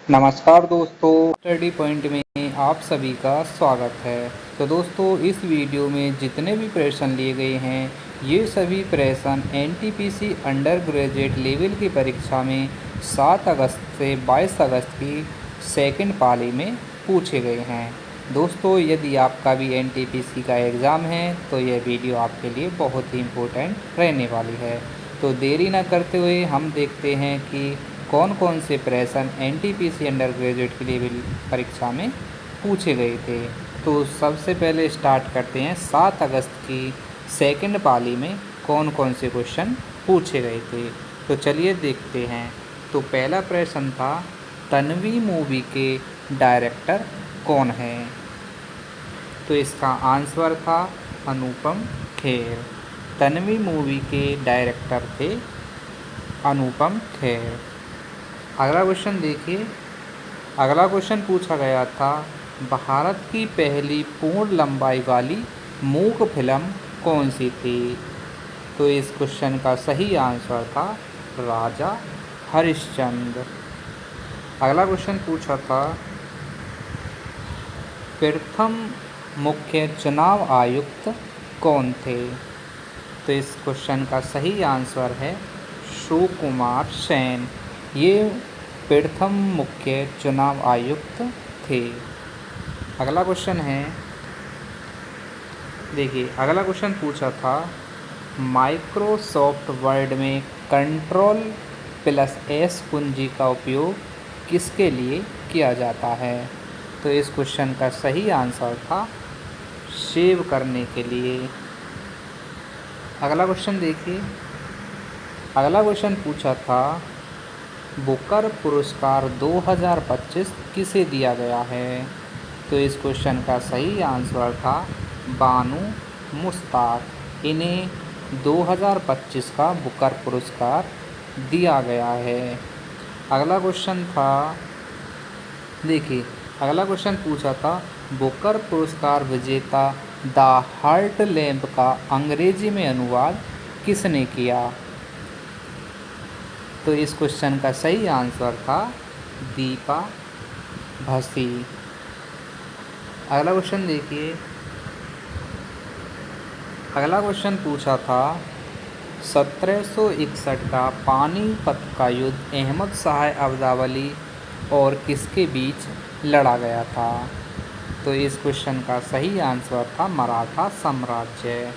नमस्कार दोस्तों, study point में आप सभी का स्वागत है। तो दोस्तों, इस वीडियो में जितने भी प्रश्न लिए गए हैं ये सभी प्रश्न एनटीपीसी अंडर ग्रेजुएट लेवल की परीक्षा में 7 अगस्त से 22 अगस्त की सेकंड पाली में पूछे गए हैं। दोस्तों, यदि आपका भी एनटीपीसी का एग्ज़ाम है तो यह वीडियो आपके लिए बहुत ही इम्पोर्टेंट रहने वाली है। तो देरी न करते हुए हम देखते हैं कि कौन कौन से प्रश्न एनटीपीसी अंडर ग्रेजुएट की लेवल परीक्षा में पूछे गए थे। तो सबसे पहले स्टार्ट करते हैं 7 अगस्त की सेकंड पाली में कौन कौन से क्वेश्चन पूछे गए थे। तो चलिए देखते हैं। तो पहला प्रश्न था, तन्वी मूवी के डायरेक्टर कौन है। तो इसका आंसर था अनुपम खेर। तन्वी मूवी के डायरेक्टर थे अनुपम खेर। अगला क्वेश्चन देखिए। अगला क्वेश्चन पूछा गया था, भारत की पहली पूर्ण लंबाई वाली मूक फिल्म कौन सी थी। तो इस क्वेश्चन का सही आंसर था राजा हरिश्चंद्र। अगला क्वेश्चन पूछा था, प्रथम मुख्य चुनाव आयुक्त कौन थे। तो इस क्वेश्चन का सही आंसर है सुकुमार सेन। ये प्रथम मुख्य चुनाव आयुक्त थे। अगला क्वेश्चन है, देखिए अगला क्वेश्चन पूछा था, माइक्रोसॉफ्ट वर्ड में कंट्रोल+S कुंजी का उपयोग किसके लिए किया जाता है। तो इस क्वेश्चन का सही आंसर था सेव करने के लिए। अगला क्वेश्चन देखिए। अगला क्वेश्चन पूछा था, बुकर पुरस्कार 2025 किसे दिया गया है। तो इस क्वेश्चन का सही आंसर था बानू मुश्ताक। इन्हें 2025 का बुकर पुरस्कार दिया गया है। अगला क्वेश्चन था, देखिए अगला क्वेश्चन पूछा था, बुकर पुरस्कार विजेता द हार्ट लैम्प का अंग्रेजी में अनुवाद किसने किया। तो इस क्वेश्चन का सही आंसर था दीपा भसी। अगला क्वेश्चन देखिए। अगला क्वेश्चन पूछा था, 1761 का पानीपत का युद्ध अहमद शाह अब्दाली और किसके बीच लड़ा गया था। तो इस क्वेश्चन का सही आंसर था मराठा साम्राज्य।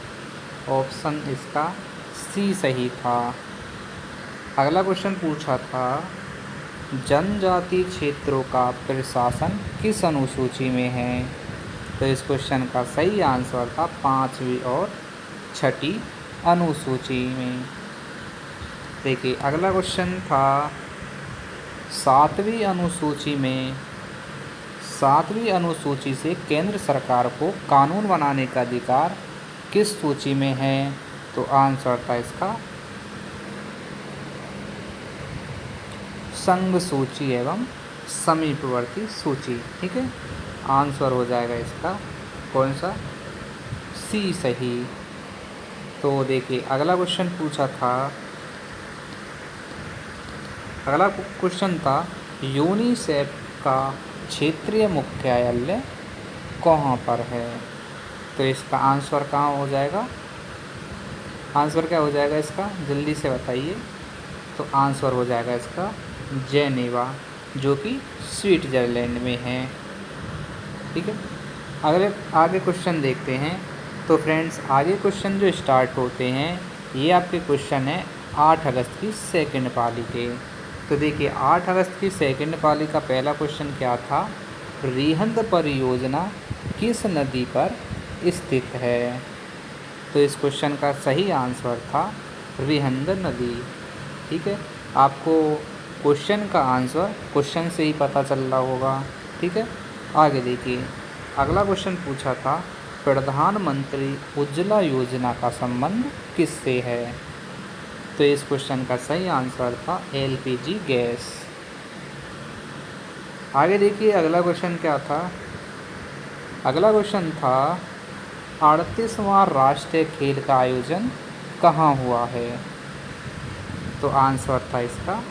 ऑप्शन इसका सी सही था। अगला क्वेश्चन पूछा था, जनजाति क्षेत्रों का प्रशासन किस अनुसूची में है। तो इस क्वेश्चन का सही आंसर था 5वीं और 6ठी अनुसूची में। देखिए अगला क्वेश्चन था, 7वीं अनुसूची से केंद्र सरकार को कानून बनाने का अधिकार किस सूची में है। तो आंसर था इसका संघ सूची एवं समीपवर्ती सूची। ठीक है, आंसर हो जाएगा इसका कौन सा, सी सही। तो देखिए अगला क्वेश्चन पूछा था, अगला क्वेश्चन था, यूनिसेफ का क्षेत्रीय मुख्यालय कहाँ पर है। तो इसका आंसर कहाँ हो जाएगा, आंसर क्या हो जाएगा इसका, जल्दी से बताइए। तो आंसर हो जाएगा इसका जेनेवा, जो कि स्विट्ज़रलैंड में है। ठीक है, आगे क्वेश्चन देखते हैं। तो फ्रेंड्स, आगे क्वेश्चन जो स्टार्ट होते हैं ये आपके क्वेश्चन है 8 अगस्त की सेकंड पाली के। तो देखिए 8 अगस्त की सेकंड पाली का पहला क्वेश्चन क्या था, रिहंद परियोजना किस नदी पर स्थित है। तो इस क्वेश्चन का सही आंसर था रिहंद नदी। ठीक है, आपको क्वेश्चन का आंसर क्वेश्चन से ही पता चल रहा होगा। ठीक है, आगे देखिए। अगला क्वेश्चन पूछा था, प्रधानमंत्री उज्ज्वला योजना का संबंध किससे है। तो इस क्वेश्चन का सही आंसर था एलपीजी गैस। आगे देखिए अगला क्वेश्चन क्या था। अगला क्वेश्चन था, 38वां राष्ट्रीय खेल का आयोजन कहाँ हुआ है। तो आंसर था इसका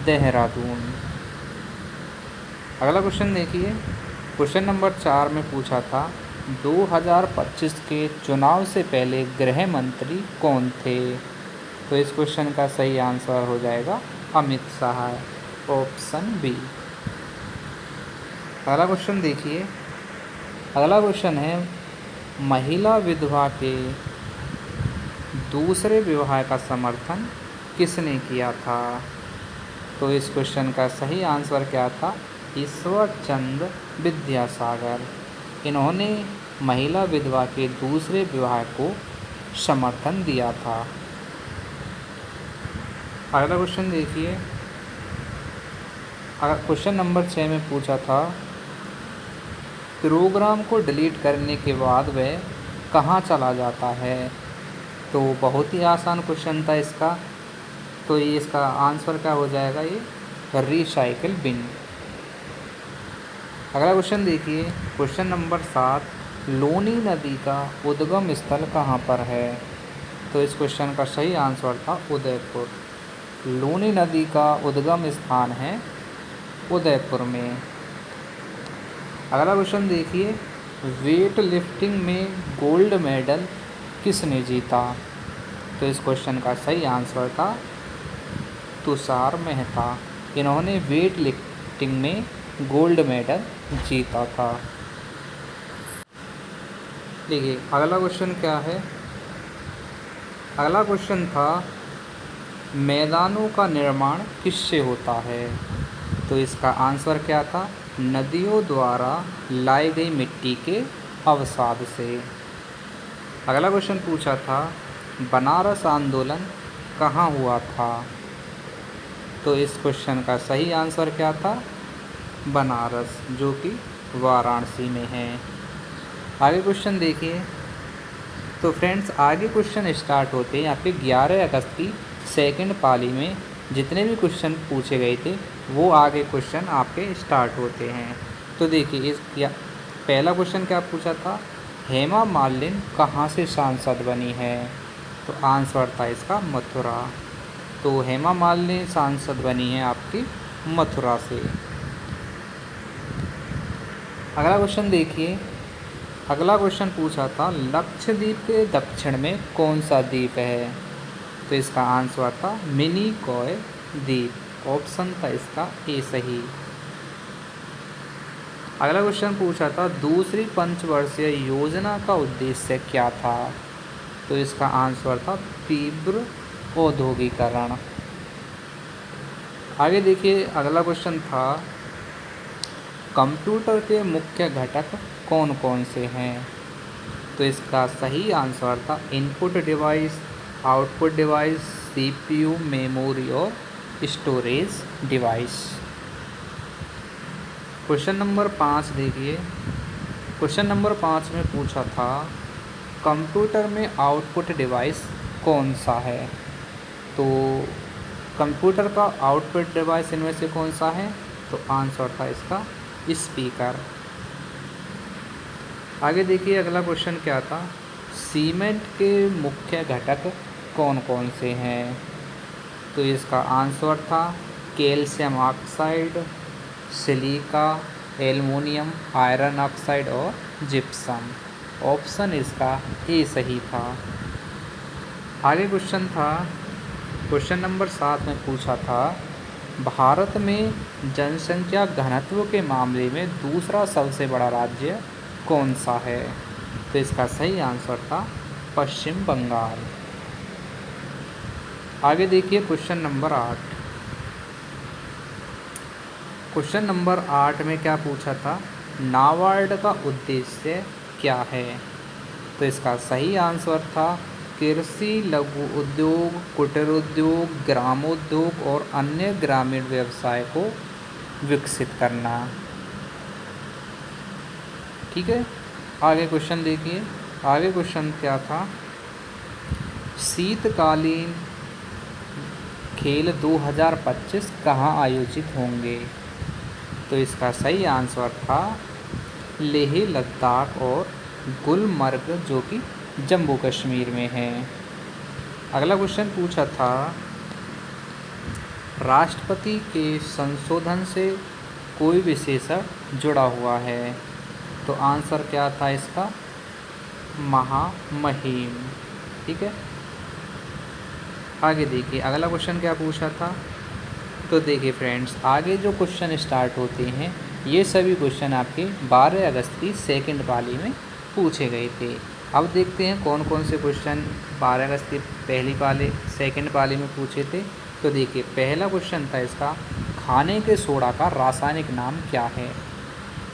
देहरादून। अगला क्वेश्चन देखिए, क्वेश्चन नंबर 4 में पूछा था 2025 के चुनाव से पहले गृह मंत्री कौन थे? तो इस क्वेश्चन का सही आंसर हो जाएगा अमित शाह, ऑप्शन बी। अगला क्वेश्चन देखिए, अगला क्वेश्चन है महिला विधवा के दूसरे विवाह का समर्थन किसने किया था? तो इस क्वेश्चन का सही आंसर क्या था? ईश्वर चंद्र विद्यासागर। इन्होंने महिला विधवा के दूसरे विवाह को समर्थन दिया था। अगला क्वेश्चन देखिए, क्वेश्चन नंबर 6 में पूछा था प्रोग्राम को डिलीट करने के बाद वह कहाँ चला जाता है? तो बहुत ही आसान क्वेश्चन था इसका, तो ये इसका आंसर क्या हो जाएगा? ये रिसाइकिल बिन। अगला क्वेश्चन देखिए, क्वेश्चन नंबर 7, लोनी नदी का उद्गम स्थल कहाँ पर है? तो इस क्वेश्चन का सही आंसर था उदयपुर। लोनी नदी का उद्गम स्थान है उदयपुर में। अगला क्वेश्चन देखिए, वेट लिफ्टिंग में गोल्ड मेडल किसने जीता? तो इस क्वेश्चन का सही आंसर था तुषार मेहता। इन्होंने वेट लिफ्टिंग में गोल्ड मेडल जीता था। देखिए अगला क्वेश्चन क्या है? अगला क्वेश्चन था मैदानों का निर्माण किससे होता है? तो इसका आंसर क्या था? नदियों द्वारा लाई गई मिट्टी के अवसाद से। अगला क्वेश्चन पूछा था बनारस आंदोलन कहाँ हुआ था? तो इस क्वेश्चन का सही आंसर क्या था? बनारस, जो कि वाराणसी में है। आगे क्वेश्चन देखिए, तो फ्रेंड्स आगे क्वेश्चन स्टार्ट होते हैं आपके 11 अगस्त की सेकंड पाली में जितने भी क्वेश्चन पूछे गए थे वो आगे क्वेश्चन आपके स्टार्ट होते हैं। तो देखिए पहला क्वेश्चन क्या पूछा था? हेमा मालिनी कहाँ से सांसद बनी है? तो आंसर था इसका मथुरा। तो हेमा मालिनी सांसद बनी है आपकी मथुरा से। अगला क्वेश्चन देखिए, अगला क्वेश्चन पूछा था लक्षद्वीप के दक्षिण में कौन सा द्वीप है? तो इसका आंसर था मिनिकॉय द्वीप, ऑप्शन था इसका ए सही। अगला क्वेश्चन पूछा था दूसरी पंचवर्षीय योजना का उद्देश्य क्या था? तो इसका आंसर था तीव्र औद्योगिकरण। आगे देखिए अगला क्वेश्चन था कंप्यूटर के मुख्य घटक कौन कौन से हैं? तो इसका सही आंसर था input device, output device, CPU, memory और स्टोरेज डिवाइस। क्वेश्चन नंबर 5 देखिए, क्वेश्चन नंबर 5 में पूछा था कंप्यूटर में आउटपुट डिवाइस कौन सा है? तो कंप्यूटर का आउटपुट डिवाइस इनमें से कौन सा है? तो आंसर था इसका स्पीकर। आगे देखिए अगला क्वेश्चन क्या था सीमेंट के मुख्य घटक कौन कौन से हैं? तो इसका आंसर था calcium oxide, silica, aluminium, iron oxide और जिप्सम। ऑप्शन इसका ए सही था। आगे क्वेश्चन था क्वेश्चन नंबर 7 में पूछा था भारत में जनसंख्या घनत्व के मामले में दूसरा सबसे बड़ा राज्य कौन सा है? तो इसका सही आंसर था पश्चिम बंगाल। आगे देखिए क्वेश्चन नंबर 8। क्वेश्चन नंबर 8 में क्या पूछा था नाबार्ड का उद्देश्य क्या है? तो इसका सही आंसर था कृषि, लघु उद्योग, कुटीर उद्योग, ग्रामोद्योग और अन्य ग्रामीण व्यवसाय को विकसित करना। ठीक है, आगे क्वेश्चन देखिए। आगे क्वेश्चन क्या था शीतकालीन खेल 2025 कहाँ आयोजित होंगे? तो इसका सही आंसर था लेह लद्दाख और गुलमर्ग, जो कि जम्मू कश्मीर में है। अगला क्वेश्चन पूछा था राष्ट्रपति के संशोधन से कोई विशेषण जुड़ा हुआ है। तो आंसर क्या था इसका? महामहिम। ठीक है, आगे देखिए अगला क्वेश्चन क्या पूछा था। तो देखिए फ्रेंड्स, आगे जो क्वेश्चन स्टार्ट होते हैं ये सभी क्वेश्चन आपके 12 अगस्त की सेकंड पाली में पूछे गए थे। अब देखते हैं कौन कौन से क्वेश्चन 12 अगस्त की पहली पाली सेकंड पाली में पूछे थे। तो देखिए पहला क्वेश्चन था इसका, खाने के सोडा का रासायनिक नाम क्या है?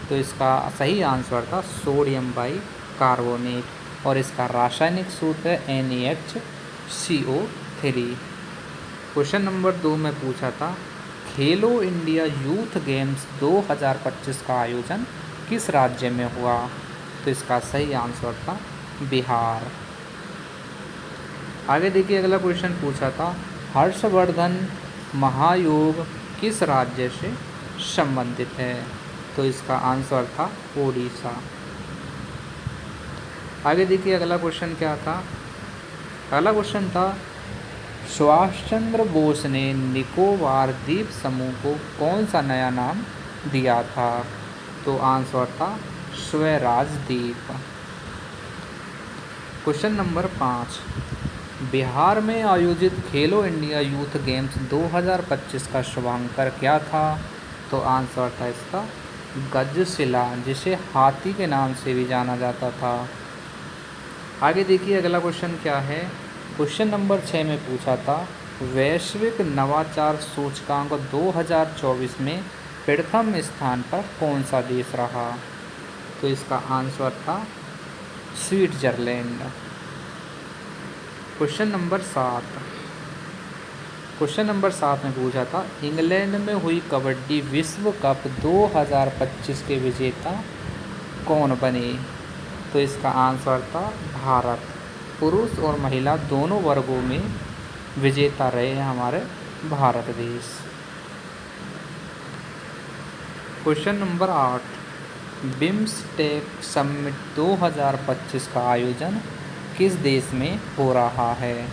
तो इसका सही आंसर था सोडियम बाई कार्बोनेट और इसका रासायनिक सूत्र है NaHCO3। क्वेश्चन नंबर 2 में पूछा था, खेलो इंडिया यूथ गेम्स 2025 का आयोजन किस राज्य में हुआ? तो इसका सही आंसर था बिहार। आगे देखिए अगला क्वेश्चन पूछा था, हर्षवर्धन महायोग किस राज्य से संबंधित है? तो इसका आंसर था ओडिशा। आगे देखिए अगला क्वेश्चन क्या था। अगला क्वेश्चन था, सुभाष चंद्र बोस ने निकोबार द्वीप समूह को कौन सा नया नाम दिया था? तो आंसर था स्वराज द्वीप। क्वेश्चन नंबर 5, बिहार में आयोजित खेलो इंडिया यूथ गेम्स 2025 का शुभांकर क्या था? तो आंसर था इसका गजशिला, जिसे हाथी के नाम से भी जाना जाता था। आगे देखिए अगला क्वेश्चन क्या है। क्वेश्चन नंबर 6 में पूछा था, वैश्विक नवाचार सूचकांक 2024 में प्रथम स्थान पर कौन सा देश रहा? तो इसका आंसर था स्विट्जरलैंड। क्वेश्चन नंबर 7 में पूछा था, इंग्लैंड में हुई कबड्डी विश्व कप 2025 के विजेता कौन बने? तो इसका आंसर था भारत। पुरुष और महिला दोनों वर्गों में विजेता रहे हैं हमारे भारत देश। क्वेश्चन नंबर 8, बिम्स्टेक समिट 2025 का आयोजन किस देश में हो रहा है?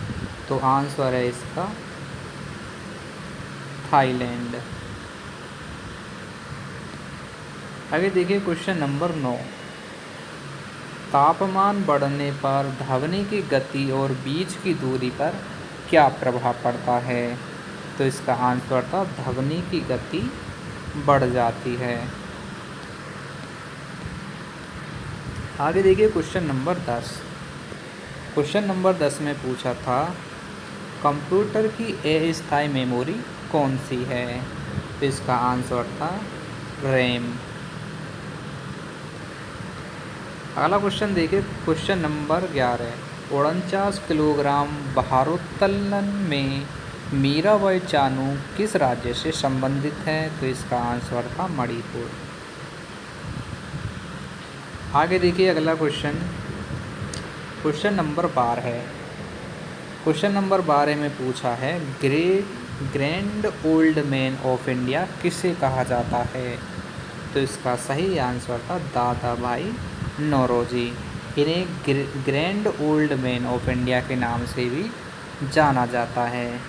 तो आंसर है इसका थाईलैंड। आगे देखिए क्वेश्चन नंबर 9, तापमान बढ़ने पर ध्वनि की गति और बीच की दूरी पर क्या प्रभाव पड़ता है? तो इसका आंसर था ध्वनि की गति बढ़ जाती है। आगे देखिए क्वेश्चन नंबर 10। क्वेश्चन नंबर 10 में पूछा था, कंप्यूटर की अस्थायी मेमोरी कौन सी है? तो इसका आंसर था रैम। अगला क्वेश्चन देखिए क्वेश्चन नंबर 11, 49 किलोग्राम भारोत्तोलन में मीराबाई चानू किस राज्य से संबंधित है? तो इसका आंसर था मणिपुर। आगे देखिए अगला क्वेश्चन नंबर 12 है। क्वेश्चन नंबर 12 में पूछा है, grand old man of India किसे कहा जाता है? तो इसका सही आंसर था दादा भाई नौरोजी। इन्हें grand old man of India के नाम से भी जाना जाता है।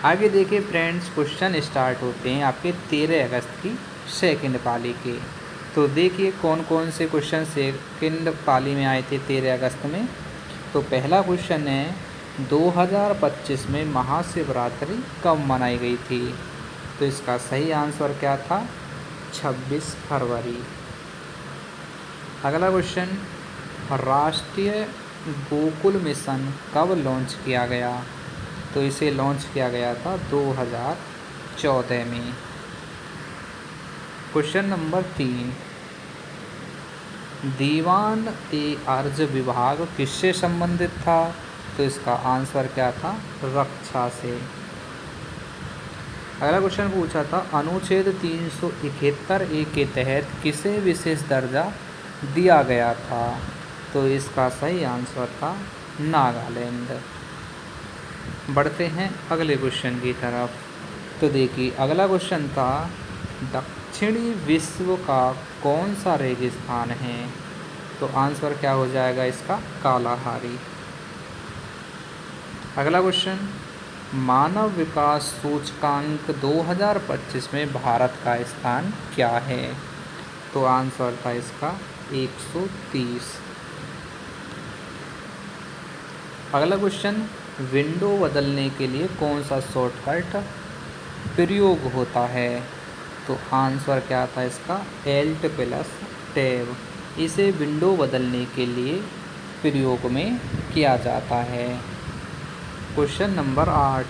आगे देखिए फ्रेंड्स, क्वेश्चन स्टार्ट होते हैं आपके 13 अगस्त की सेकंड पाली के। तो देखिए कौन कौन से क्वेश्चन सेकंड पाली में आए थे 13 अगस्त में। तो पहला क्वेश्चन है, 2025 में महाशिवरात्रि कब मनाई गई थी? तो इसका सही आंसर क्या था? 26 फरवरी। अगला क्वेश्चन, राष्ट्रीय गोकुल मिशन कब लॉन्च किया गया? तो इसे लॉन्च किया गया था 2014 में। क्वेश्चन नंबर 3, दीवान-ए-अर्ज विभाग किससे संबंधित था? तो इसका आंसर क्या था? रक्षा से। अगला क्वेश्चन पूछा था, अनुच्छेद 371A के तहत किसे विशेष दर्जा दिया गया था? तो इसका सही आंसर था नागालैंड। बढ़ते हैं अगले क्वेश्चन की तरफ। तो देखिए अगला क्वेश्चन था, दक्षिणी विश्व का कौन सा रेगिस्तान है? तो आंसर क्या हो जाएगा इसका? कालाहारी। अगला क्वेश्चन, मानव विकास सूचकांक 2025 में भारत का स्थान क्या है? तो आंसर था इसका 130। अगला क्वेश्चन, विंडो बदलने के लिए कौन सा शॉर्टकट प्रयोग होता है? तो आंसर क्या था इसका Alt प्लस टैब। इसे विंडो बदलने के लिए प्रयोग में किया जाता है। क्वेश्चन नंबर 8,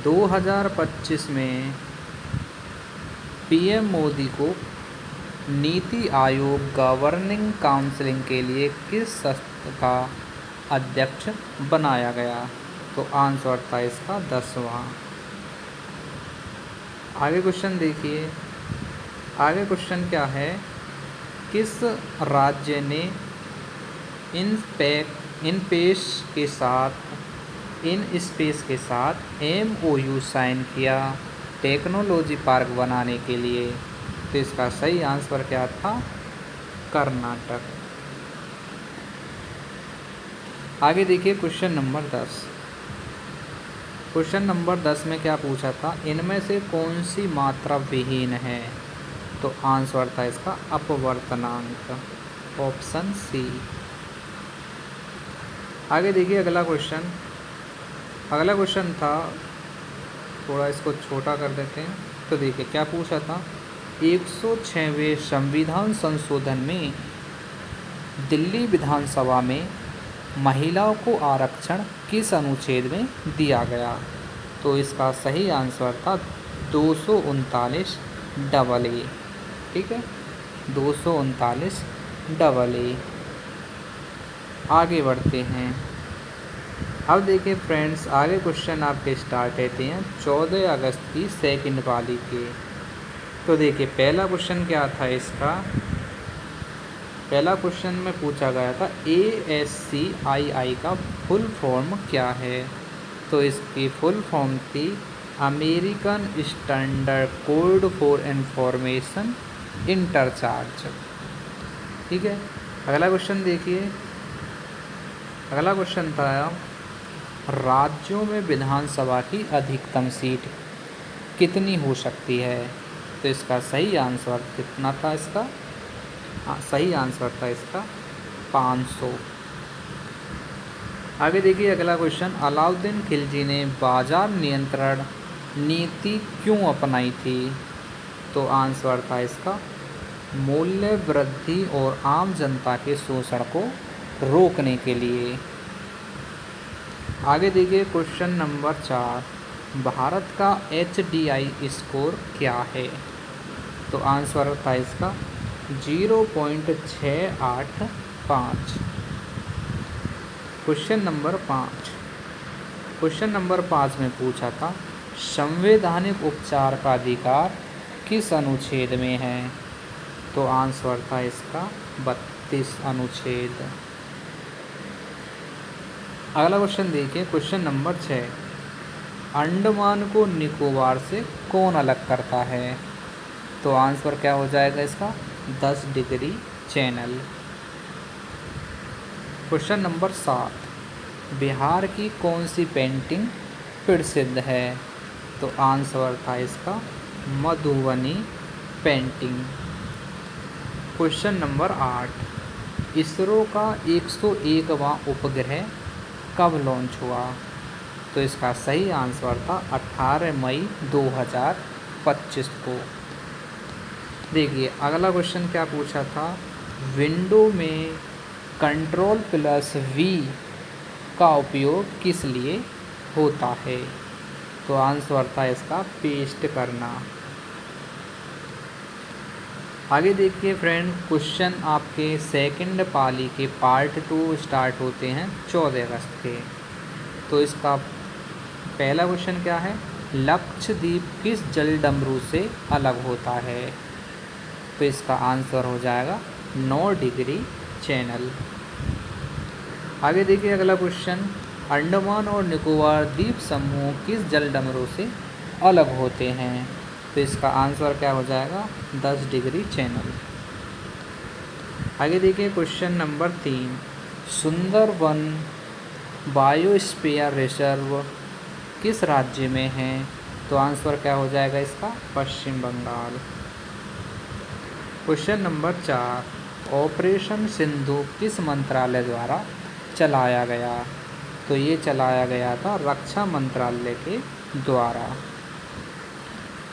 2025 में पीएम मोदी को नीति आयोग गवर्निंग काउंसिल के लिए किस संस्था का अध्यक्ष बनाया गया? तो आंसर था इसका 10वां। आगे क्वेश्चन देखिए, आगे क्वेश्चन क्या है, किस राज्य ने इन स्पेस के साथ MOU साइन किया टेक्नोलॉजी पार्क बनाने के लिए? तो इसका सही आंसर क्या था? कर्नाटक। आगे देखिए क्वेश्चन नंबर 10। क्वेश्चन नंबर 10 में क्या पूछा था, इनमें से कौन सी मात्रा विहीन है? तो आंसर था इसका अपवर्तनांक, ऑप्शन सी। आगे देखिए अगला क्वेश्चन था, थोड़ा इसको छोटा कर देते हैं। तो देखिए क्या पूछा था, 106वें संविधान संशोधन में दिल्ली विधानसभा में महिलाओं को आरक्षण किस अनुच्छेद में दिया गया? तो इसका सही आंसर था 239 डबल ए। ठीक है, 239 डबल ए। आगे बढ़ते हैं। अब देखिए फ्रेंड्स, आगे क्वेश्चन आपके स्टार्ट होते हैं 14 अगस्त की सेकंड पाली के। तो देखिए पहला क्वेश्चन क्या था इसका, पहला क्वेश्चन में पूछा गया था ASCII का फुल फॉर्म क्या है? तो इसकी फुल फॉर्म थी American standard code for information interchange. ठीक है, अगला क्वेश्चन देखिए, अगला क्वेश्चन था राज्यों में विधानसभा की अधिकतम सीट कितनी हो सकती है? तो इसका सही आंसर कितना था इसका? सही आंसर था इसका 500। आगे देखिए अगला क्वेश्चन, अलाउद्दीन खिलजी ने बाजार नियंत्रण नीति क्यों अपनाई थी? तो आंसर था इसका मूल्य वृद्धि और आम जनता के शोषण को रोकने के लिए। आगे देखिए क्वेश्चन नंबर 4, भारत का HDI स्कोर क्या है? तो आंसर था इसका 0.685। क्वेश्चन नंबर 5 में पूछा था संवैधानिक उपचार का अधिकार किस अनुच्छेद में है? तो आंसर था इसका 32 अनुच्छेद। अगला क्वेश्चन देखिए, क्वेश्चन नंबर 6, अंडमान को निकोबार से कौन अलग करता है? तो आंसर क्या हो जाएगा इसका 10 degree channel. Question number 7, Bihar की कौन सी पेंटिंग प्रसिद्ध है? तो आंसर था इसका Madhubani painting. Question number 8, ISRO का 101वां उपग्रह कब लॉन्च हुआ? तो इसका सही आंसर था 18 मई 2025 को। देखिए अगला क्वेश्चन क्या पूछा था, विंडो में Ctrl+V का उपयोग किस लिए होता है? तो आंसर था इसका पेस्ट करना। आगे देखिए फ्रेंड, क्वेश्चन आपके सेकंड पाली के पार्ट 2 स्टार्ट होते हैं 14 अगस्त के। तो इसका पहला क्वेश्चन क्या है, लक्षद्वीप किस जलडमरू से अलग होता है? तो इसका आंसर हो जाएगा 9 डिग्री चैनल। आगे देखिए अगला क्वेश्चन, अंडमान और निकोबार द्वीप समूह किस जलडमरू से अलग होते हैं? तो इसका आंसर क्या हो जाएगा 10 डिग्री चैनल। आगे देखिए question number 3, Sundarban biosphere reserve किस राज्य में है? तो आंसर क्या हो जाएगा इसका? Paschim Bengal. Question number 4, operation Sindhu किस मंत्रालय द्वारा चलाया गया? तो ये चलाया गया था रक्षा मंत्रालय के द्वारा।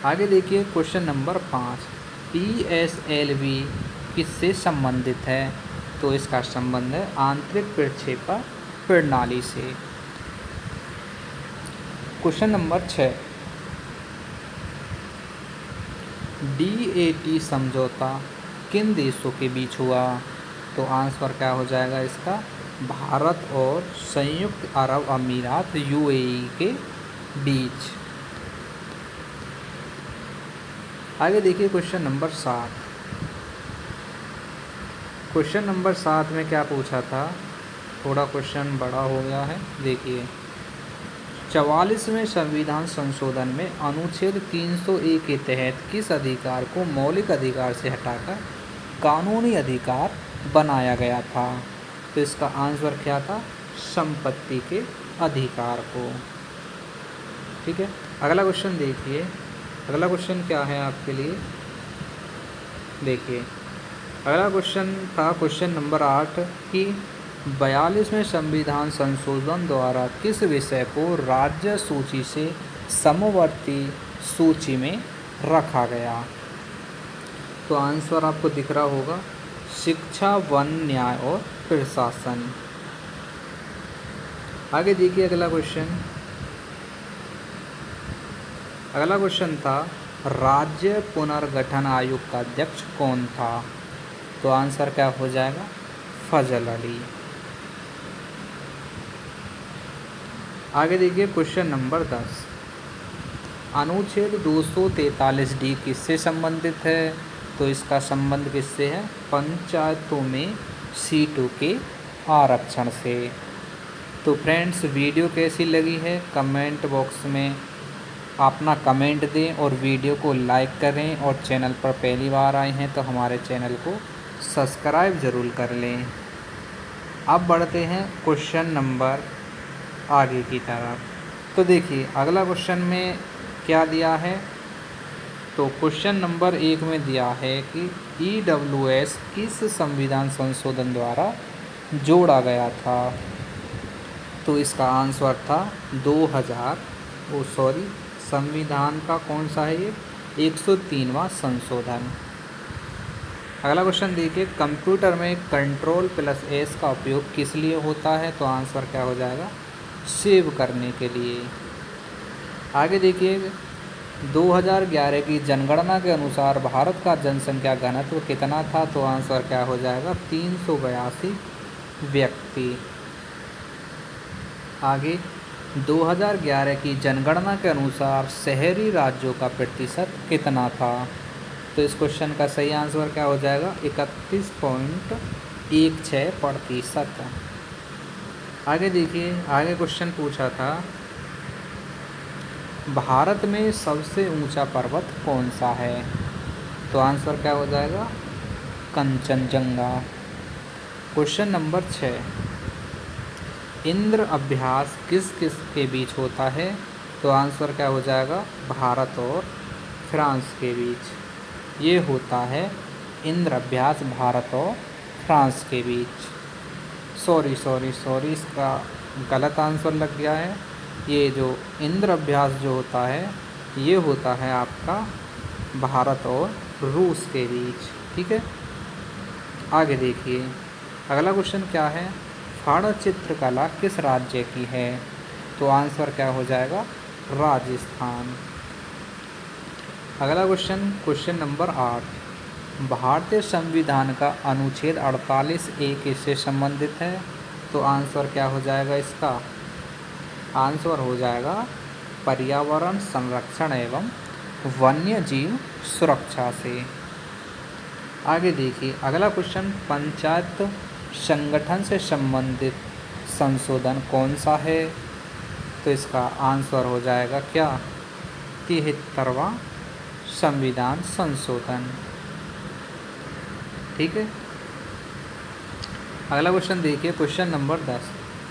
आगे देखिए क्वेश्चन नंबर 5, PSLV किससे संबंधित है? तो इसका संबंध है आंतरिक प्रक्षेपण प्रणाली से। क्वेश्चन नंबर 6, DAT समझौता किन देशों के बीच हुआ? तो आंसर क्या हो जाएगा इसका? भारत और संयुक्त अरब अमीरात UAE के बीच। आगे देखिए क्वेश्चन नंबर 7। क्वेश्चन नंबर 7 में क्या पूछा था? थोड़ा क्वेश्चन बड़ा हो गया है, देखिए। 44वें संविधान संशोधन में अनुच्छेद 301 के तहत किस अधिकार को मौलिक अधिकार से हटाकर कानूनी अधिकार बनाया गया था? तो इसका आंसर क्या था? संपत्ति के अधिकार को। ठीक है, अगला क्वेश्चन देखिए। अगला क्वेश्चन क्या है आपके लिए? देखिए, अगला क्वेश्चन था क्वेश्चन नंबर 8 कि 42वें संविधान संशोधन द्वारा किस विषय को राज्य सूची से समवर्ती सूची में रखा गया? तो आंसर आपको दिख रहा होगा, शिक्षा, वन, न्याय और प्रशासन। आगे देखिए अगला क्वेश्चन। अगला क्वेश्चन था राज्य पुनर्गठन आयोग का अध्यक्ष कौन था? तो आंसर क्या हो जाएगा? फजल अली। आगे देखिए क्वेश्चन नंबर 10, अनुच्छेद 243D किससे संबंधित है? तो इसका संबंध किससे है? पंचायतों में सीटों के आरक्षण से। तो फ्रेंड्स, वीडियो कैसी लगी है कमेंट बॉक्स में अपना कमेंट दें और वीडियो को लाइक करें, और चैनल पर पहली बार आए हैं तो हमारे चैनल को सब्सक्राइब ज़रूर कर लें। अब बढ़ते हैं क्वेश्चन नंबर आगे की तरफ। तो देखिए अगला क्वेश्चन में क्या दिया है? तो क्वेश्चन नंबर 1 में दिया है कि EWS किस संविधान संशोधन द्वारा जोड़ा गया था? तो इसका आंसर था 2000 संविधान का कौन सा है ये? 103वां संशोधन। अगला क्वेश्चन देखिए, कंप्यूटर में Ctrl+S का उपयोग किस लिए होता है? तो आंसर क्या हो जाएगा? सेव करने के लिए। आगे देखिए 2011 की जनगणना के अनुसार भारत का जनसंख्या घनत्व कितना था? तो आंसर क्या हो जाएगा? 382 व्यक्ति। आगे 2011 की जनगणना के अनुसार शहरी राज्यों का प्रतिशत कितना था? तो इस क्वेश्चन का सही आंसर क्या हो जाएगा? 31.16%। आगे देखिए, आगे क्वेश्चन पूछा था भारत में सबसे ऊंचा पर्वत कौन सा है? तो आंसर क्या हो जाएगा? कंचनजंगा। क्वेश्चन नंबर 6, इंद्र अभ्यास किस किस के बीच होता है? तो आंसर क्या हो जाएगा? भारत और फ्रांस के बीच ये होता है इंद्र अभ्यास, भारत और फ्रांस के बीच। सॉरी, इसका गलत आंसर लग गया है। ये जो इंद्र अभ्यास जो होता है ये होता है आपका भारत और रूस के बीच। ठीक है, आगे देखिए अगला क्वेश्चन क्या है? फण चित्रकला किस राज्य की है? तो आंसर क्या हो जाएगा? राजस्थान। अगला क्वेश्चन, क्वेश्चन नंबर 8, भारतीय संविधान का अनुच्छेद 48A किससे संबंधित है? तो आंसर क्या हो जाएगा इसका? आंसर हो जाएगा पर्यावरण संरक्षण एवं वन्य जीव सुरक्षा से। आगे देखिए अगला क्वेश्चन, पंचायत संगठन से संबंधित संशोधन कौन सा है? तो इसका आंसर हो जाएगा क्या? 73वां संविधान संशोधन। ठीक है, अगला क्वेश्चन देखिए क्वेश्चन नंबर 10,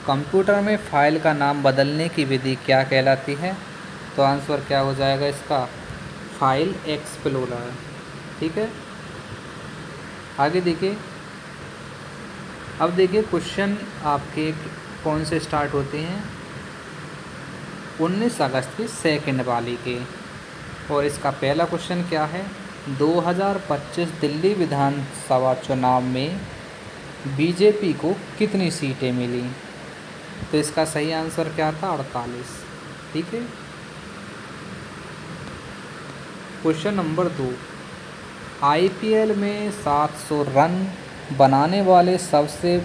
कंप्यूटर में फाइल का नाम बदलने की विधि क्या कहलाती है? तो आंसर क्या हो जाएगा इसका? File explorer. ठीक है, आगे देखिए। अब देखिए क्वेश्चन आपके कौन से स्टार्ट होते हैं? 19 अगस्त की सेकंड वाली के। और इसका पहला क्वेश्चन क्या है? 2025 दिल्ली विधानसभा चुनाव में बीजेपी को कितनी सीटें मिली? तो इसका सही आंसर क्या था? 48। ठीक है, क्वेश्चन नंबर 2, आईपीएल में 700 रन बनाने वाले सबसे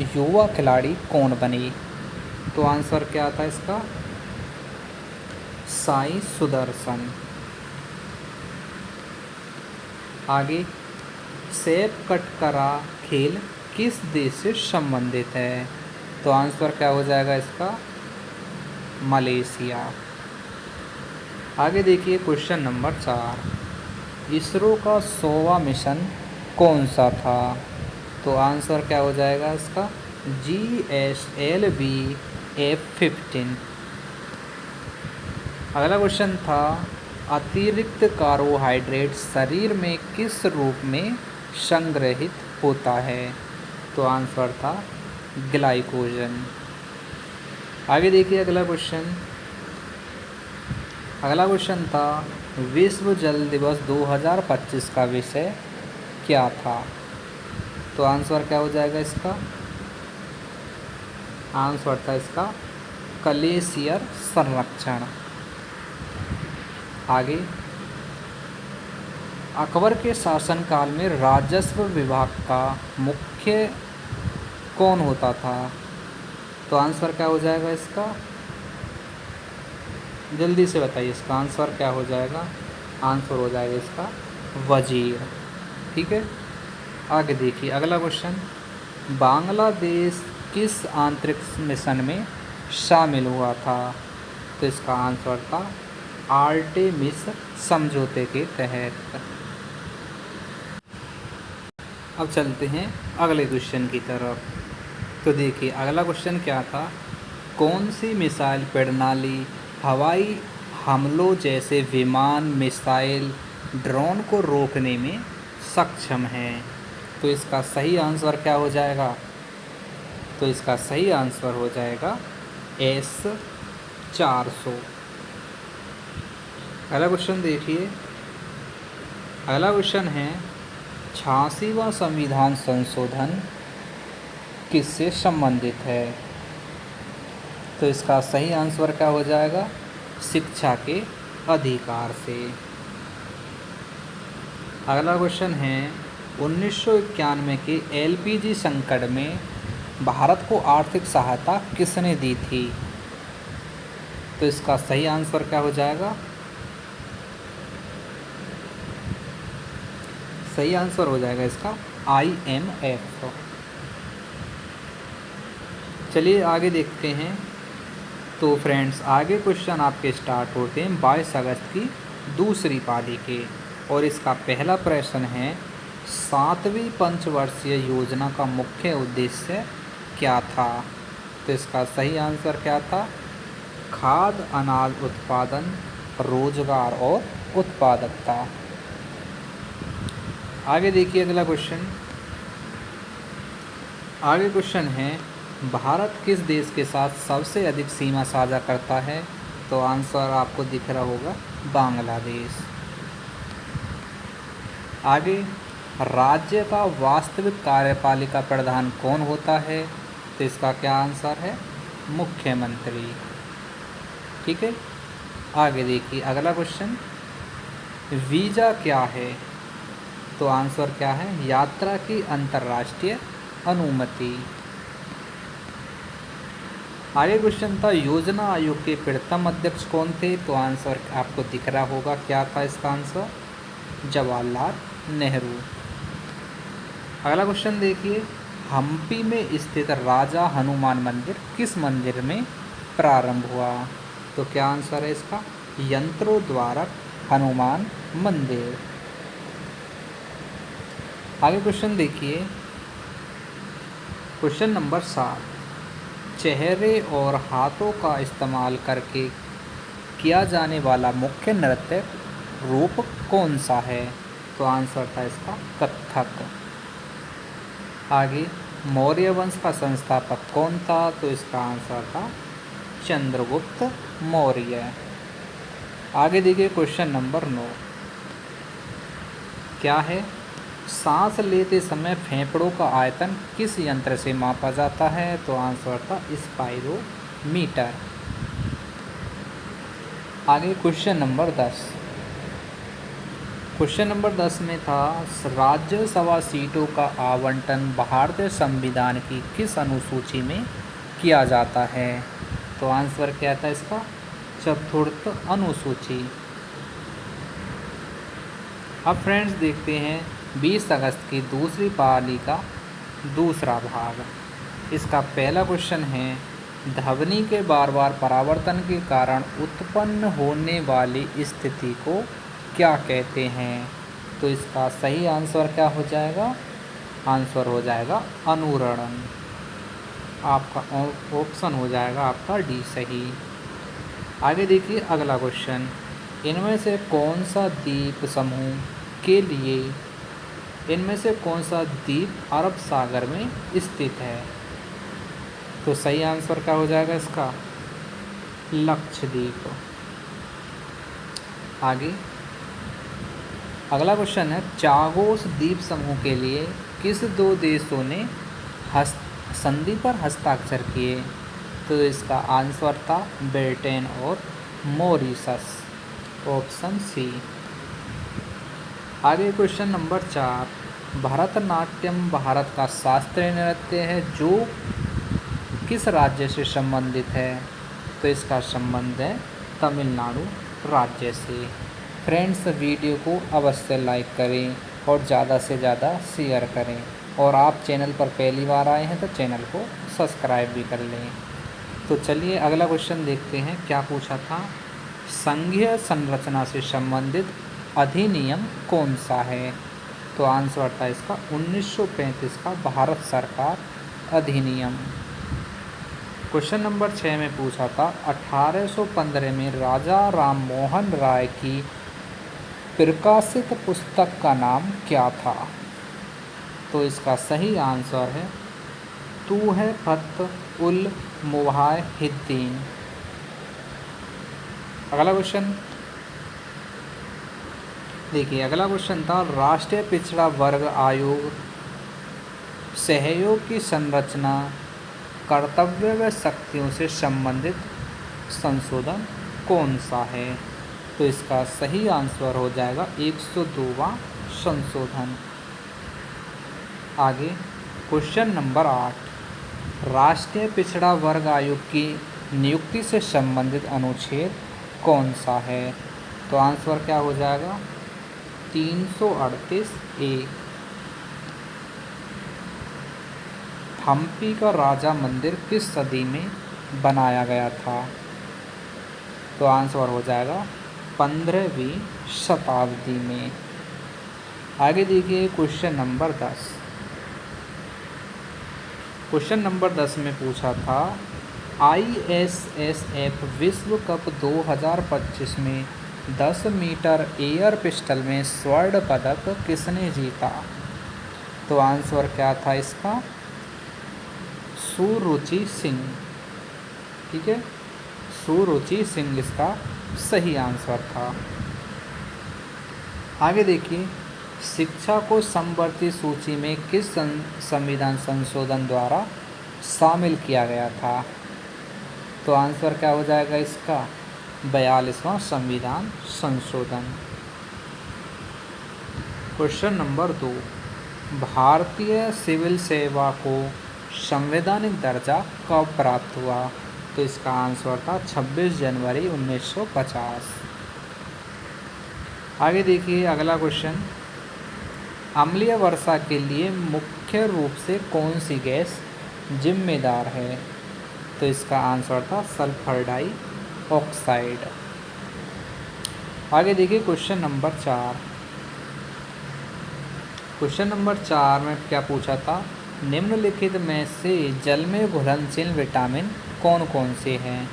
युवा खिलाड़ी कौन बने? तो आंसर क्या था इसका? साई सुदर्शन। आगे, सैप कटकरा खेल किस देश से संबंधित है? तो आंसर क्या हो जाएगा इसका? मलेशिया। आगे देखिए क्वेश्चन नंबर 4, इसरो का 100वां मिशन कौन सा था? तो आंसर क्या हो जाएगा इसका? GSLV F-15। अगला क्वेश्चन था, अतिरिक्त कार्बोहाइड्रेट शरीर में किस रूप में संग्रहित होता है? तो आंसर था ग्लाइकोजन। आगे देखिए अगला क्वेश्चन था, विश्व जल दिवस 2025 का विषय क्या था? तो आंसर क्या हो जाएगा इसका? आंसर था इसका ग्लेशियर संरक्षण। आगे, अकबर के शासनकाल में राजस्व विभाग का मुख्य कौन होता था? तो आंसर क्या हो जाएगा इसका? जल्दी से बताइए, इसका आंसर क्या हो जाएगा? आंसर हो जाएगा इसका वजीर। ठीक है, आगे देखिए अगला क्वेश्चन, बांग्लादेश किस अंतरिक्ष मिशन में शामिल हुआ था? तो इसका आंसर था आर्टेमिस समझौते के तहत। अब चलते हैं अगले क्वेश्चन की तरफ। तो देखिए अगला क्वेश्चन क्या था, कौन सी मिसाइल प्रणाली हवाई हमलों जैसे विमान, मिसाइल, ड्रोन को रोकने में सक्षम है? तो इसका सही आंसर क्या हो जाएगा? तो इसका सही आंसर हो जाएगा S-400। अगला क्वेश्चन देखिए, अगला क्वेश्चन है, 86वां संविधान संशोधन किससे संबंधित है? तो इसका सही आंसर क्या हो जाएगा? शिक्षा के अधिकार से। अगला क्वेश्चन है, 1991 के LPG संकट में भारत को आर्थिक सहायता किसने दी थी? तो इसका सही आंसर क्या हो जाएगा? सही आंसर हो जाएगा इसका IMF। चलिए आगे देखते हैं। तो फ्रेंड्स आगे क्वेश्चन आपके स्टार्ट होते हैं 22 अगस्त की दूसरी पाली के। और इसका पहला प्रश्न है, 7वीं पंचवर्षीय योजना का मुख्य उद्देश्य क्या था? तो इसका सही आंसर क्या था? खाद्य अनाज उत्पादन, रोजगार और उत्पादकता। आगे देखिए अगला क्वेश्चन। आगे क्वेश्चन है, भारत किस देश के साथ सबसे अधिक सीमा साझा करता है? तो आंसर आपको दिख रहा होगा बांग्लादेश। आगे, राज्य का वास्तविक कार्यपालिका प्रधान कौन होता है? तो इसका क्या आंसर है? मुख्यमंत्री। ठीक है, आगे देखिए अगला क्वेश्चन, वीज़ा क्या है? तो आंसर क्या है? यात्रा की अंतर्राष्ट्रीय अनुमति। आगे क्वेश्चन था, योजना आयोग के प्रथम अध्यक्ष कौन थे? तो आंसर आपको दिख रहा होगा, क्या था इसका आंसर? जवाहरलाल नेहरू। अगला क्वेश्चन देखिए, हम्पी में स्थित राजा हनुमान मंदिर किस मंदिर में प्रारंभ हुआ? तो क्या आंसर है इसका? यंत्रोद्वारक हनुमान मंदिर। आगे क्वेश्चन देखिए, क्वेश्चन नंबर 7, चेहरे और हाथों का इस्तेमाल करके किया जाने वाला मुख्य नृत्य रूप कौन सा है? तो आंसर था इसका कथक। आगे, मौर्य वंश का संस्थापक कौन था? तो इसका आंसर था चंद्रगुप्त मौर्य। आगे देखिए क्वेश्चन नंबर 9 क्या है? सांस लेते समय फेफड़ों का आयतन किस यंत्र से मापा जाता है? तो आंसर था स्पाइरोमीटर। आगे क्वेश्चन नंबर 10। क्वेश्चन नंबर 10 में था राज्यसभा सीटों का आवंटन भारतीय संविधान की किस अनुसूची में किया जाता है? तो आंसर क्या था इसका? चतुर्थ अनुसूची। अब फ्रेंड्स देखते हैं 20 अगस्त की दूसरी पाली का दूसरा भाग। इसका पहला क्वेश्चन है ध्वनि के बार बार परावर्तन के कारण उत्पन्न होने वाली स्थिति को क्या कहते हैं? तो इसका सही आंसर क्या हो जाएगा? आंसर हो जाएगा अनुरणन। आपका ऑप्शन हो जाएगा आपका डी सही। आगे देखिए अगला क्वेश्चन, इनमें से कौन सा द्वीप समूह के लिए इनमें से कौन सा द्वीप अरब सागर में स्थित है? तो सही आंसर क्या हो जाएगा इसका? लक्षद्वीप। आगे अगला क्वेश्चन है चागोस द्वीप समूह के लिए किस दो देशों ने संधि पर हस्ताक्षर किए? तो इसका आंसर था ब्रिटेन और मॉरिशस, ऑप्शन सी। आगे क्वेश्चन नंबर 4, भरतनाट्यम भारत का शास्त्रीय नृत्य है जो किस राज्य से संबंधित है? तो इसका संबंध है तमिलनाडु राज्य से। फ्रेंड्स वीडियो को अवश्य लाइक करें और ज़्यादा से ज़्यादा शेयर करें, और आप चैनल पर पहली बार आए हैं तो चैनल को सब्सक्राइब भी कर लें। तो चलिए अगला क्वेश्चन देखते हैं क्या पूछा था। संघीय संरचना से संबंधित अधिनियम कौन सा है? तो आंसर था इसका 1935 का भारत सरकार अधिनियम। क्वेश्चन नंबर 6 में पूछा था 1815 में राजा राम मोहन राय की प्रकाशित पुस्तक का नाम क्या था? तो इसका सही आंसर है तुहफ़त उल मुवाहिदीन। अगला क्वेश्चन देखिए, अगला क्वेश्चन था राष्ट्रीय पिछड़ा वर्ग आयोग सहयोग की संरचना कर्तव्य व शक्तियों से संबंधित संशोधन कौन सा है? तो इसका सही आंसर हो जाएगा 102वां संशोधन। आगे क्वेश्चन नंबर 8, राष्ट्रीय पिछड़ा वर्ग आयोग की नियुक्ति से संबंधित अनुच्छेद कौन सा है? तो आंसर क्या हो जाएगा? 338A। हम्पी का राजा मंदिर किस सदी में बनाया गया था? तो आंसर हो जाएगा 15वीं शताब्दी में। आगे देखिए क्वेश्चन नंबर 10। क्वेश्चन नंबर 10 में पूछा था ISSF विश्व कप 2025 में 10 मीटर एयर पिस्टल में स्वर्ण पदक किसने जीता? तो आंसर क्या था इसका? सुरुचि सिंह। ठीक है, सुरुचि सिंह इसका सही आंसर था। आगे देखिए शिक्षा को समवर्ती सूची में किस संविधान संशोधन द्वारा शामिल किया गया था? तो आंसर क्या हो जाएगा इसका? 42वां संविधान संशोधन। क्वेश्चन नंबर 2, भारतीय सिविल सेवा को संवैधानिक दर्जा कब प्राप्त हुआ? तो इसका आंसर था 26 जनवरी 1950। आगे देखिए अगला क्वेश्चन, अम्लीय वर्षा के लिए मुख्य रूप से कौन सी गैस जिम्मेदार है? तो इसका आंसर था सल्फर डाइऑक्साइड। आगे देखिए क्वेश्चन नंबर 4। क्वेश्चन नंबर 4 में क्या पूछा था? निम्नलिखित में से जल में घुलनशील विटामिन कौन कौन से हैं?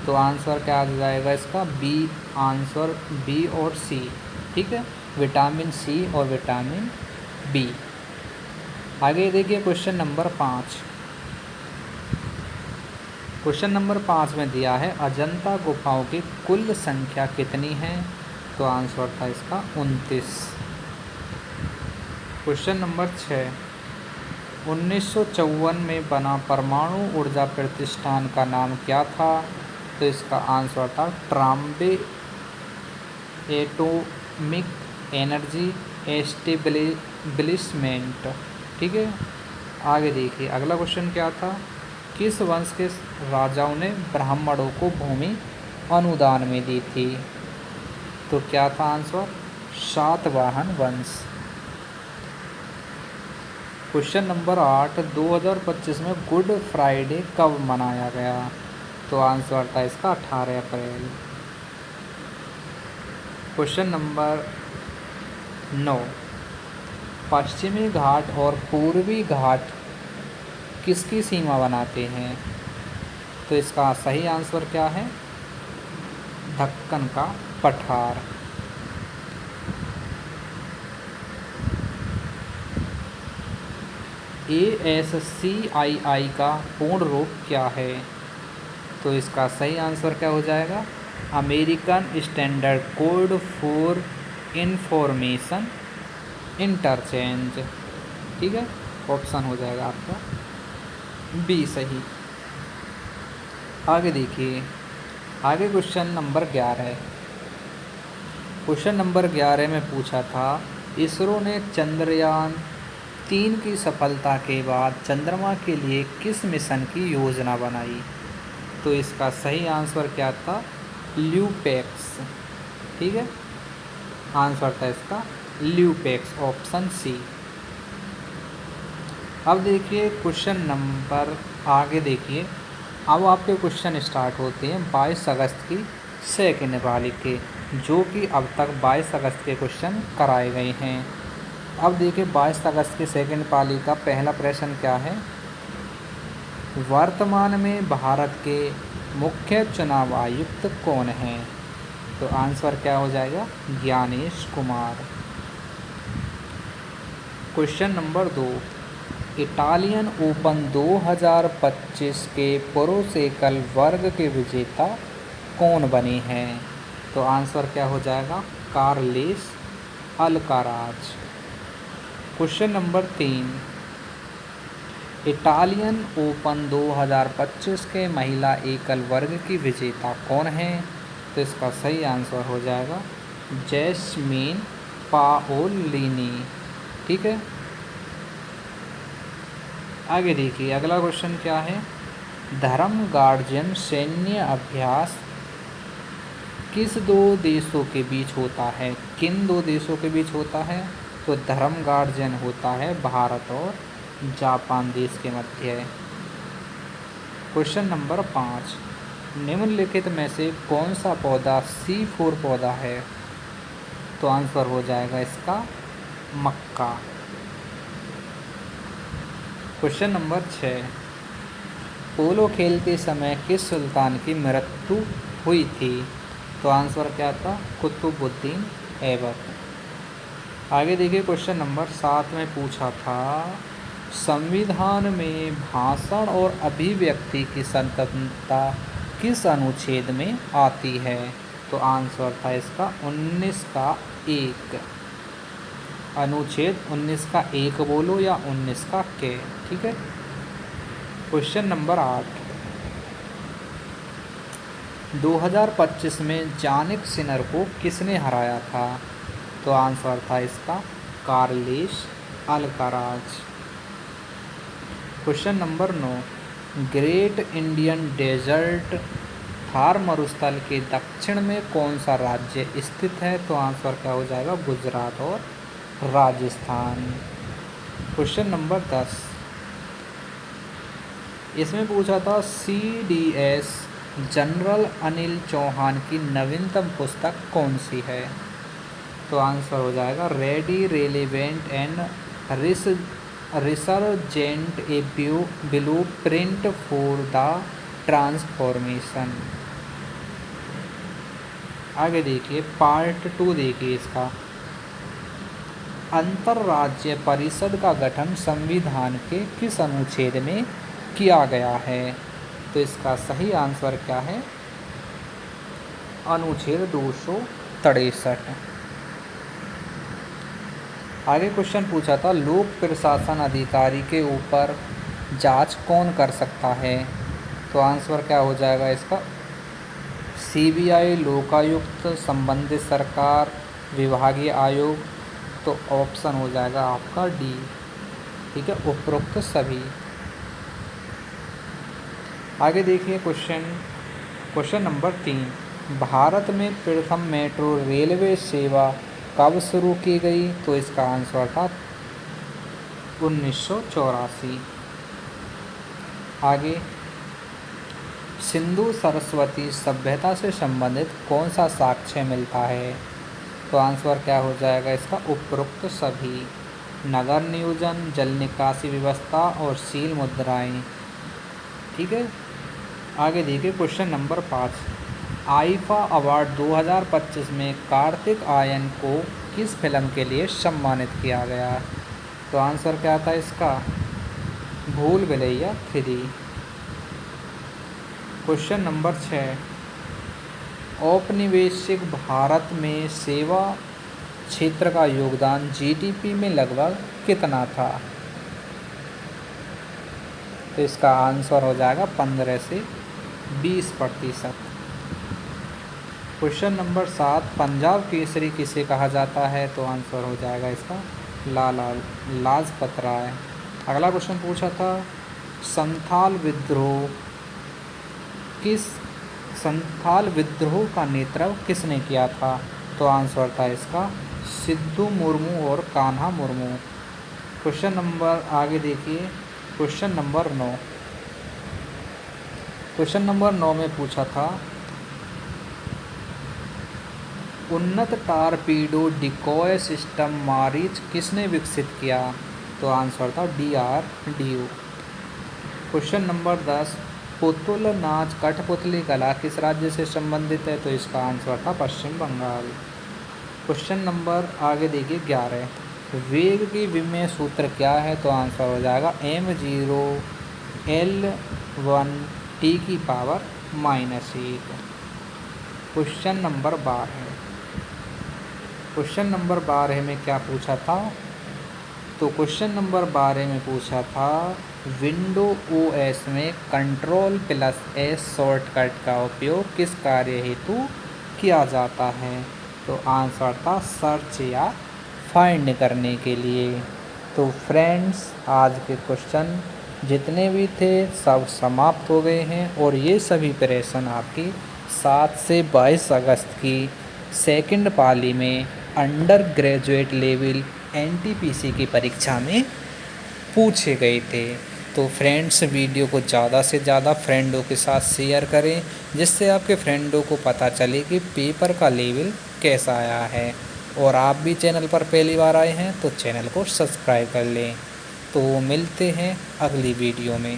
तो आंसर क्या आ जाएगा इसका? बी आंसर, बी और सी। ठीक है, विटामिन सी और विटामिन बी। आगे देखिए क्वेश्चन नंबर 5। क्वेश्चन नंबर 5 में दिया है अजंता गुफाओं की कुल संख्या कितनी है? तो आंसर था इसका 29। क्वेश्चन नंबर 6, 1954 में बना परमाणु ऊर्जा प्रतिष्ठान का नाम क्या था? तो इसका आंसर था ट्राम्बे एटॉमिक एनर्जी एस्टेब्लिशमेंट। ठीक है, आगे देखिए अगला क्वेश्चन क्या था? किस वंश के राजाओं ने ब्राह्मणों को भूमि अनुदान में दी थी? तो क्या था आंसर? सातवाहन वंश। क्वेश्चन नंबर 8, 2025 में गुड फ्राइडे कब मनाया गया? तो आंसर था इसका 18 अप्रैल। क्वेश्चन नंबर 9, पश्चिमी घाट और पूर्वी घाट किसकी सीमा बनाते हैं? तो इसका सही आंसर क्या है? दक्कन का पठार। ASCII का पूर्ण रूप क्या है? तो इसका सही आंसर क्या हो जाएगा? American standard code for information interchange. ठीक है, ऑप्शन हो जाएगा आपका बी सही। आगे देखिए, आगे क्वेश्चन नंबर 11। क्वेश्चन नंबर 11 में पूछा था इसरो ने चंद्रयान 3 की सफलता के बाद चंद्रमा के लिए किस मिशन की योजना बनाई? तो इसका सही आंसर क्या था? ल्यूपेक्स। ठीक है, आंसर था इसका ल्यूपेक्स, ऑप्शन सी। अब देखिए क्वेश्चन नंबर, आगे देखिए अब आपके क्वेश्चन स्टार्ट होते हैं 22 अगस्त की सेकंड पाली के, जो कि अब तक 22 अगस्त के क्वेश्चन कराए गए हैं। अब देखिए 22 अगस्त की सेकंड पाली का पहला प्रश्न क्या है? वर्तमान में भारत के मुख्य चुनाव आयुक्त कौन हैं? तो आंसर क्या हो जाएगा? Gyanesh Kumar. Question number 2, Italian Open 2025 के पुरुष एकल वर्ग के विजेता कौन बने हैं? तो आंसर क्या हो जाएगा? Carlos Alcaraz. Question number 3, Italian Open 2025 के महिला एकल वर्ग की विजेता कौन है? तो इसका सही आंसर हो जाएगा जैस्मीन पाओलिनी। ठीक है, आगे देखिए अगला क्वेश्चन क्या है? धर्म गार्जियन सैन्य अभ्यास किस 2 देशों के बीच होता है? किन 2 देशों के बीच होता है? तो धर्म गार्जियन होता है भारत और जापान देश के मध्य। क्वेश्चन नंबर 5, निम्नलिखित में से कौन सा पौधा C4 पौधा है? तो आंसर हो जाएगा इसका मक्का। क्वेश्चन नंबर 6, पोलो खेलते समय किस सुल्तान की मृत्यु हुई थी? तो आंसर क्या था? कुतुबुद्दीन ऐबक। आगे देखिए क्वेश्चन नंबर 7 में पूछा था संविधान में भाषण और अभिव्यक्ति की स्वतंत्रता किस अनुच्छेद में आती है? तो आंसर था इसका 19 का 1। अनुच्छेद 19 का 1 बोलो या 19 का के। ठीक है, क्वेश्चन नंबर 8, 2025 में जानिक सिनर को किसने हराया था? तो आंसर था इसका Carlos Alcaraz. Question number 9, great Indian desert Thar मरुस्थल के दक्षिण में कौन सा राज्य स्थित है? तो आंसर क्या हो जाएगा? गुजरात और राजस्थान। क्वेश्चन नंबर 10, इसमें पूछा था CDS जनरल अनिल चौहान की नवीनतम पुस्तक कौन सी है? तो आंसर हो जाएगा ready relevant and resurgent A blue print for the transformation. आगे देखिए पार्ट 2 देखिए इसका। अंतर्राज्य परिषद का गठन संविधान के किस अनुच्छेद में किया गया है? तो इसका सही आंसर क्या है? अनुच्छेद 263। आगे क्वेश्चन पूछा था लोक प्रशासन अधिकारी के ऊपर जांच कौन कर सकता है? तो आंसर क्या हो जाएगा इसका? सीबीआई, लोकायुक्त, संबंधित सरकार, विभागीय आयोग। तो ऑप्शन हो जाएगा आपका डी। ठीक है, उपरोक्त सभी। आगे देखिए क्वेश्चन नंबर 3। भारत में प्रथम मेट्रो रेलवे सेवा कब शुरू की गई? तो इसका आंसर था 1984। आगे सिंधु सरस्वती सभ्यता से संबंधित कौन सा साक्ष्य मिलता है? तो आंसर क्या हो जाएगा इसका? उपरोक्त सभी। नगर नियोजन, जल निकासी व्यवस्था और सील मुद्राएं। ठीक है। आगे देखिए क्वेश्चन नंबर 5। आईफा अवार्ड 2025 में कार्तिक आर्यन को किस फिल्म के लिए सम्मानित किया गया? तो आंसर क्या था इसका? भूल भुलैया 3। Question number 6। औपनिवेशिक भारत में सेवा क्षेत्र का योगदान जीडीपी में लगभग कितना था? तो इसका आंसर हो जाएगा 15 से 20%। Question number 7। पंजाब केसरी किसे कहा जाता है? तो आंसर हो जाएगा इसका लाला लाजपत राय। अगला क्वेश्चन पूछा था संथाल विद्रोह का नेतृत्व किसने किया था? तो आंसर था इसका सिद्धू मुर्मू और कान्हा मुर्मू। क्वेश्चन नंबर आगे देखिए क्वेश्चन नंबर 9। क्वेश्चन नंबर 9 में पूछा था उन्नत टारपीडो डिकॉय सिस्टम मारीच किसने विकसित किया? तो आंसर था DRDO। Question number 10। पुतुल नाच कठपुतली कला किस राज्य से संबंधित है? तो इसका आंसर था पश्चिम बंगाल। क्वेश्चन नंबर आगे देखिए 11। वेग की विमेय सूत्र क्या है? तो आंसर हो जाएगा m0 L1 T⁻⁻1। Question number 12। Question number 12 में क्या पूछा था? तो क्वेश्चन नंबर 12 में पूछा था विंडो OS में Ctrl+S शॉर्टकट का उपयोग किस कार्य हेतु किया जाता है? तो आंसर था सर्च या फाइंड करने के लिए। तो फ्रेंड्स आज के क्वेश्चन जितने भी थे सब समाप्त हो गए हैं और ये सभी प्रश्न आपकी 7 से 22 अगस्त की सेकंड पाली में अंडर ग्रेजुएट लेवल NTPC की परीक्षा में पूछे गए थे। तो फ्रेंड्स वीडियो को ज़्यादा से ज़्यादा फ्रेंडों के साथ शेयर करें जिससे आपके फ्रेंडों को पता चले कि पेपर का लेवल कैसा आया है। और आप भी चैनल पर पहली बार आए हैं तो चैनल को सब्सक्राइब कर लें। तो मिलते हैं अगली वीडियो में।